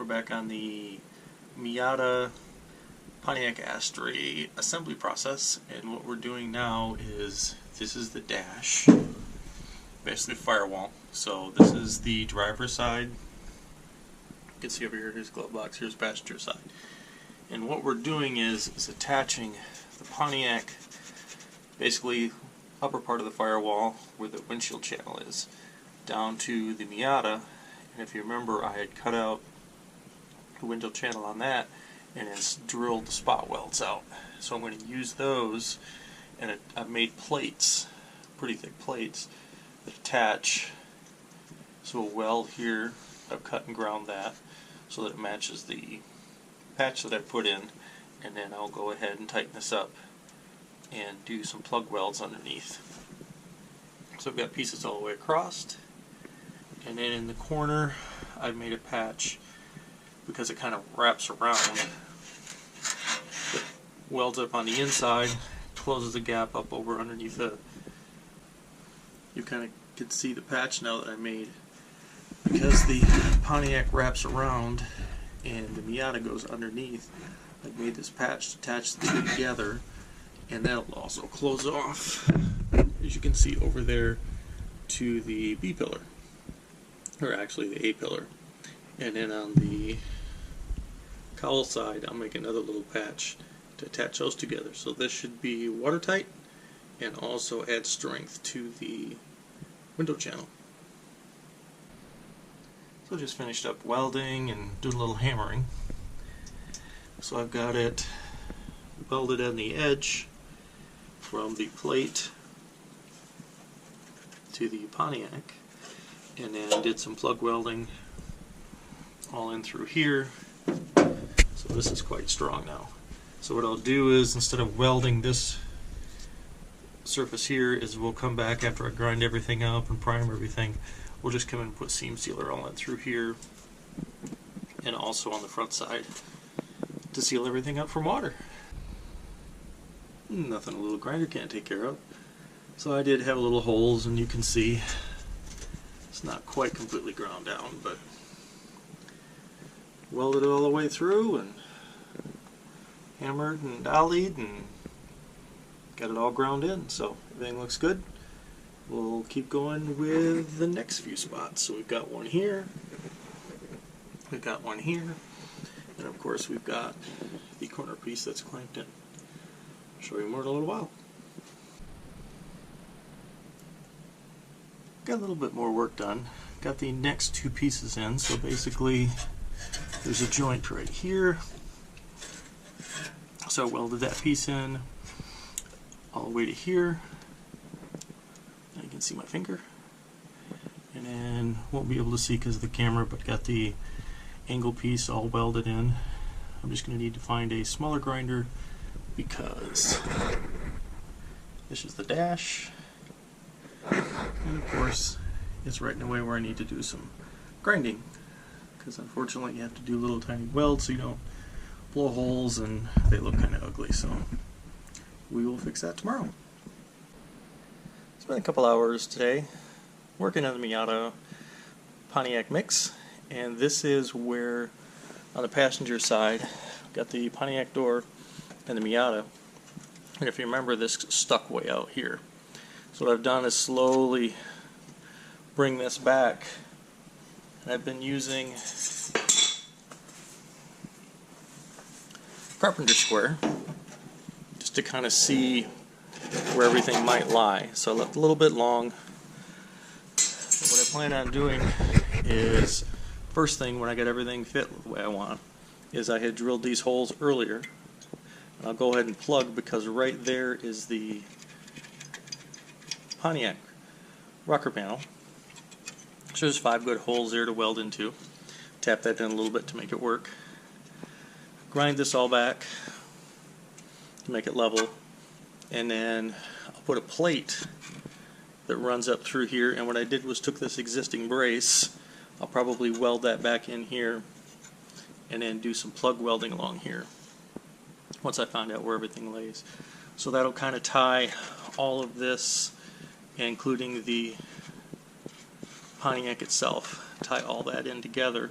back on the Miata Pontiac Astre assembly process, and what we're doing now is, this is the dash, basically firewall. So this is the driver's side. You can see over here, here's glove box, here's passenger side. And what we're doing is attaching the Pontiac, basically upper part of the firewall where the windshield channel is, down to the Miata. And if you remember, I had cut out the window channel on that and then drilled the spot welds out. So I'm going to use those, and I've made plates, pretty thick plates, that attach. So a weld here, I've cut and ground that so that it matches the patch that I put in, and then I'll go ahead and tighten this up and do some plug welds underneath. So I've got pieces all the way across. And then in the corner, I've made a patch because it kind of wraps around. It welds up on the inside, closes the gap up over underneath it. You kind of can see the patch now that I made. Because the Pontiac wraps around and the Miata goes underneath, I've made this patch to attach the two together, and that'll also close off, as you can see over there, to the B pillar. Or actually the A pillar. And then on the cowl side, I'll make another little patch to attach those together. So this should be watertight and also add strength to the window channel. So I just finished up welding and doing a little hammering. So I've got it welded on the edge from the plate to the Pontiac, and then did some plug welding all in through here. So this is quite strong now. So what I'll do is, instead of welding this surface here, is we'll come back after I grind everything up and prime everything. We'll just come in and put seam sealer all in through here and also on the front side to seal everything up from water. Nothing a little grinder can't take care of. So I did have little holes, and you can see it's not quite completely ground down, but welded it all the way through and hammered and dollied and got it all ground in. So everything looks good. We'll keep going with the next few spots. So we've got one here, we've got one here, and of course we've got the corner piece that's clamped in. I'll show you more in a little while. Got a little bit more work done. Got the next two pieces in. So basically there's a joint right here. So I welded that piece in all the way to here. Now you can see my finger. And then won't be able to see because of the camera, but got the angle piece all welded in. I'm just going to need to find a smaller grinder because this is the dash. And of course, it's right in the way where I need to do some grinding, because unfortunately you have to do little tiny welds so you don't blow holes and they look kind of ugly. So we will fix that tomorrow. It's been a couple hours today working on the Miata Pontiac mix, and this is where on the passenger side I've got the Pontiac door and the Miata, and if you remember, this stuck way out here. So what I've done is slowly bring this back, and I've been using carpenter square just to kind of see where everything might lie. So I left a little bit long. But what I plan on doing is, first thing when I get everything fit the way I want, is I had drilled these holes earlier. And I'll go ahead and plug, because right there is the Pontiac rocker panel. So there's 5 good holes there to weld into. Tap that in a little bit to make it work. Grind this all back to make it level, and then I'll put a plate that runs up through here, and what I did was took this existing brace, I'll probably weld that back in here and then do some plug welding along here once I find out where everything lays. So that'll kind of tie all of this, including the Pontiac itself, tie all that in together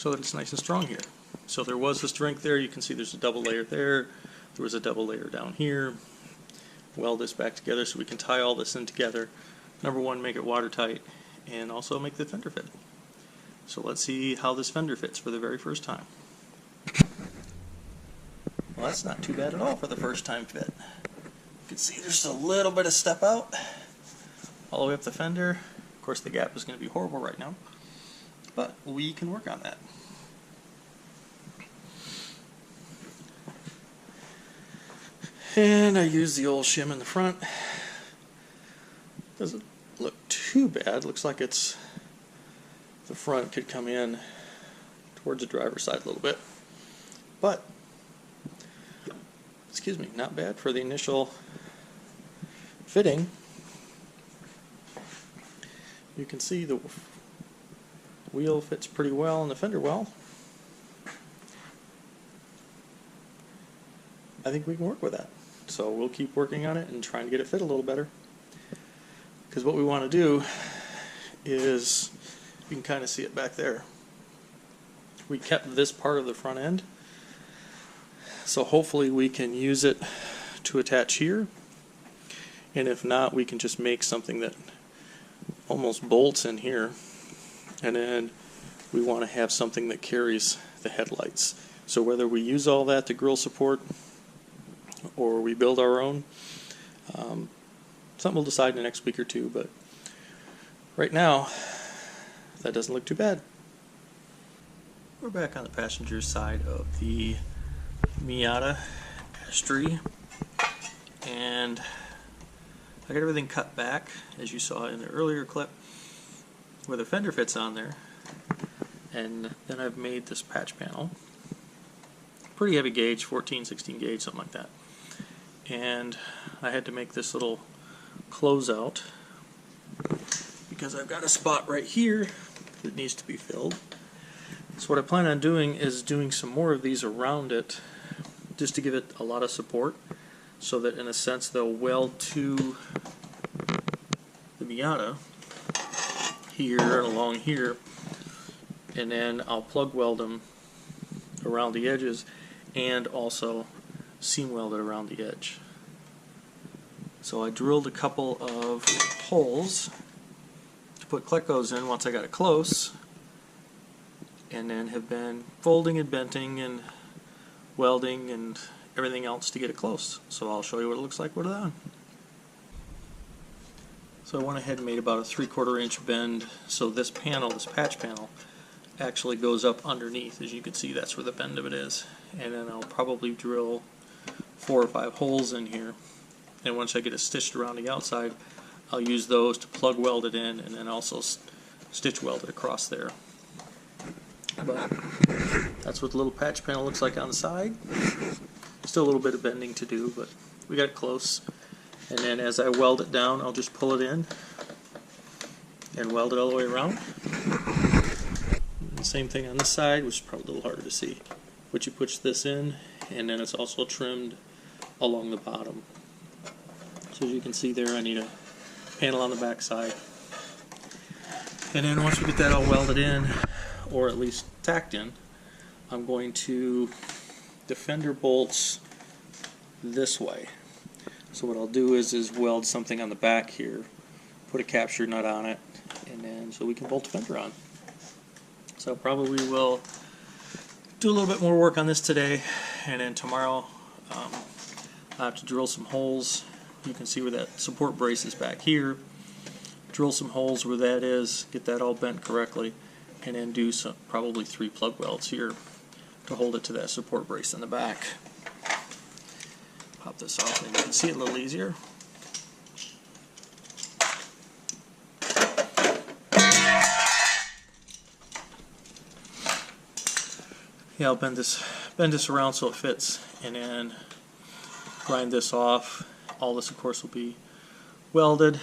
so that it's nice and strong here. So there was a strength there. You can see there's a double layer there. There was a double layer down here. Weld this back together so we can tie all this in together. Number one, make it watertight, and also make the fender fit. So let's see how this fender fits for the very first time. Well, that's not too bad at all for the first time fit. You can see there's a little bit of step out all the way up the fender. Of course, the gap is going to be horrible right now, but we can work on that. And I use the old shim in the front. Doesn't look too bad. Looks like it's the front could come in towards the driver's side a little bit, but excuse me, not bad for the initial fitting. You can see the wheel fits pretty well and the fender well. I think we can work with that. So we'll keep working on it and trying to get it fit a little better. Because what we want to do is, you can kind of see it back there. We kept this part of the front end, so hopefully we can use it to attach here. And if not, we can just make something that almost bolts in here, and then we want to have something that carries the headlights. So whether we use all that to grill support or we build our own, something we'll decide in the next week or two, but right now that doesn't look too bad. We're back on the passenger side of the Miata Astre, and I got everything cut back, as you saw in the earlier clip, where the fender fits on there. And then I've made this patch panel. Pretty heavy gauge, 14, 16 gauge, something like that. And I had to make this little closeout because I've got a spot right here that needs to be filled. So what I plan on doing is doing some more of these around it, just to give it a lot of support, so that in a sense they'll weld to the Miata here and along here, and then I'll plug weld them around the edges and also seam weld it around the edge. So I drilled a couple of holes to put Clecos in once I got it close, and then have been folding and benting and welding and everything else to get it close. So I'll show you what it looks like with it on. So I went ahead and made about a 3/4 inch bend, so this panel, this patch panel, actually goes up underneath. As you can see, that's where the bend of it is. And then I'll probably drill 4 or 5 holes in here, and once I get it stitched around the outside, I'll use those to plug weld it in, and then also stitch weld it across there. But that's what the little patch panel looks like on the side. Still a little bit of bending to do, but we got it close. And then as I weld it down, I'll just pull it in and weld it all the way around. And same thing on this side, which is probably a little harder to see. But you push this in, and then it's also trimmed along the bottom. So as you can see there, I need a panel on the back side. And then once we get that all welded in, or at least tacked in, I'm going to the fender bolts this way. So what I'll do is weld something on the back here, put a capture nut on it, and then so we can bolt the fender on. So probably will do a little bit more work on this today, and then tomorrow I'll have to drill some holes. You can see where that support brace is back here. Drill some holes where that is, get that all bent correctly, and then do some, probably 3 plug welds here to hold it to that support brace in the back. Pop this off and you can see it a little easier. Yeah, I'll bend this around so it fits, and then grind this off. All this, of course, will be welded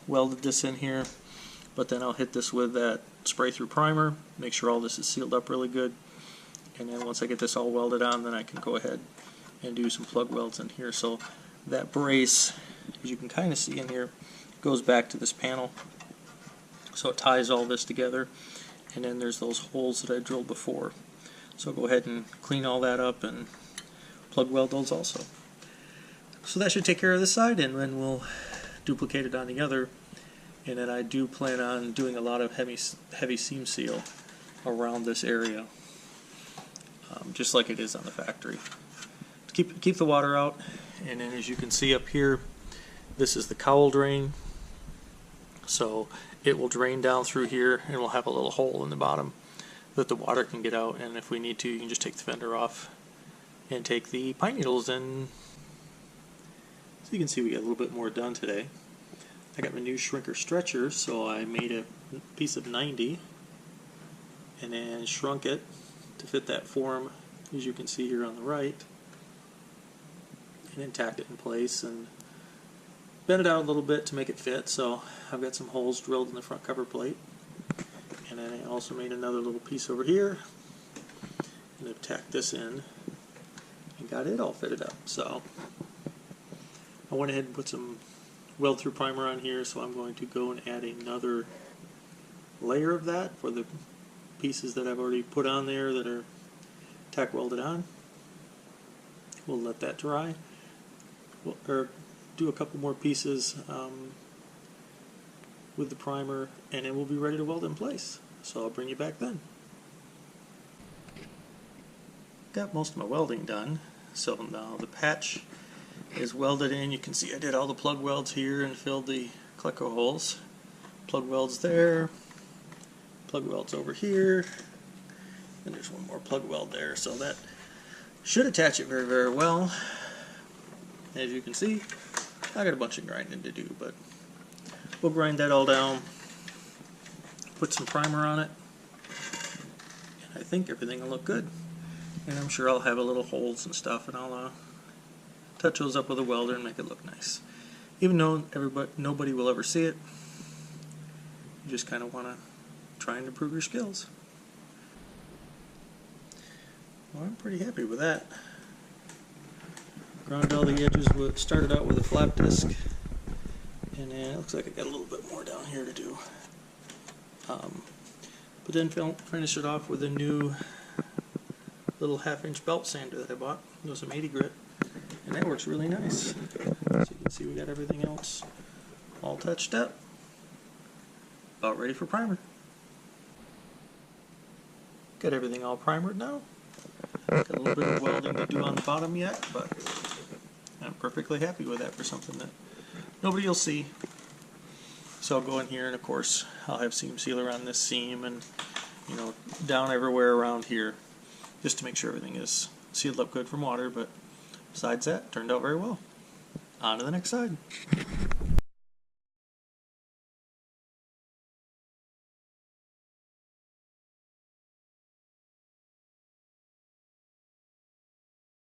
this in here, but then I'll hit this with that spray through primer, make sure all this is sealed up really good, and then once I get this all welded on, then I can go ahead and do some plug welds in here. So that brace, as you can kind of see in here, goes back to this panel, so it ties all this together, and then there's those holes that I drilled before. So I'll go ahead and clean all that up and plug weld those also. So that should take care of this side, and then we'll duplicate it on the other. And then I do plan on doing a lot of heavy seam seal around this area, just like it is on the factory. Keep the water out. And then as you can see up here, this is the cowl drain. So it will drain down through here, and we'll have a little hole in the bottom that the water can get out. And if we need to, you can just take the fender off and take the pine needles in. So you can see we got a little bit more done today. I got my new shrinker stretcher, so I made a piece of 90 and then shrunk it to fit that form, as you can see here on the right, and then tacked it in place and bent it out a little bit to make it fit. So I've got some holes drilled in the front cover plate, and then I also made another little piece over here and I've tacked this in and got it all fitted up. So I went ahead and put some weld through primer on here, so I'm going to go and add another layer of that for the pieces that I've already put on there that are tack welded on. We'll let that dry, or do a couple more pieces with the primer, and then we'll be ready to weld in place. So I'll bring you back then. Got most of my welding done, so now the patch is welded in. You can see I did all the plug welds here and filled the Cleco holes. Plug welds there, plug welds over here, and there's one more plug weld there. So that should attach it very, very well. As you can see, I got a bunch of grinding to do, but we'll grind that all down, put some primer on it, and I think everything will look good. And I'm sure I'll have a little holes and stuff, and I'll touch those up with a welder and make it look nice. Even though nobody will ever see it, you just kind of want to try and improve your skills. Well, I'm pretty happy with that. Ground all the edges, started out with a flap disc, and then it looks like I got a little bit more down here to do. But then finish it off with a new little 1/2-inch belt sander that I bought. It was some 80 grit. And that works really nice. So you can see we got everything else all touched up. About ready for primer. Got everything all primered now. Got a little bit of welding to do on the bottom yet, but I'm perfectly happy with that for something that nobody will see. So I'll go in here, and of course I'll have seam sealer on this seam, and down everywhere around here, just to make sure everything is sealed up good from water. But besides that, turned out very well. On to the next side.